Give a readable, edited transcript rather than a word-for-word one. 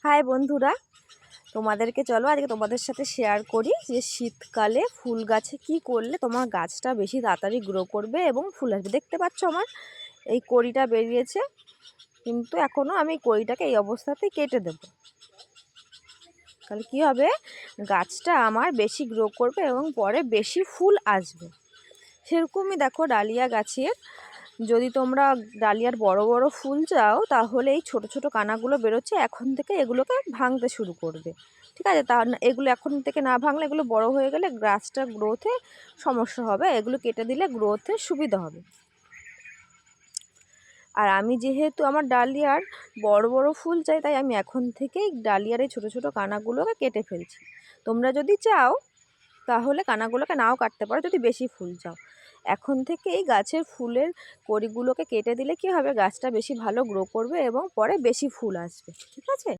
High বন্ধুরা, তোমাদেরকে চলো আজকে তোমাদের সাথে শেয়ার করি যে শীতকালে ফুল গাছে কি করলে তোমার গাছটা বেশি তাড়াতাড়ি গ্রো করবে এবং ফুল আসবে। দেখতে পাচ্ছ আমার এই কড়িটা বেরিয়েছে, কিন্তু এখনও আমি কড়িটাকে এই অবস্থাতেই কেটে দেব। তাহলে কী হবে, গাছটা আমার বেশি গ্রো করবে এবং পরে বেশি ফুল আসবে। সেরকমই দেখো ডালিয়া গাছের, যদি তোমরা ডালিয়ার বড় বড় ফুল চাও তাহলে এই ছোট ছোট কানাগুলো বেরোচ্ছে, এখন থেকে এগুলোকে ভাঙতে শুরু করবে। ঠিক আছে, তা এগুলো এখন থেকে না ভাঙলে এগুলো বড় হয়ে গেলে গাছটার গ্রোথে সমস্যা হবে, এগুলো কেটে দিলে গ্রোথে সুবিধা হবে। আর আমি যেহেতু আমার ডালিয়ার বড় বড় ফুল চাই, তাই আমি এখন থেকেই ডালিয়ার এই ছোটো ছোটো কানাগুলোকে কেটে ফেলছি। তোমরা যদি চাও তাহলে কানাগুলোকে নাও কাটতে পারো, যদি বেশি ফুল চাও। এখন থেকে এই গাছের ফুলের কড়িগুলোকে কেটে দিলে কি হবে, গাছটা বেশি ভালো গ্রো করবে এবং পরে বেশি ফুল আসবে। ঠিক আছে।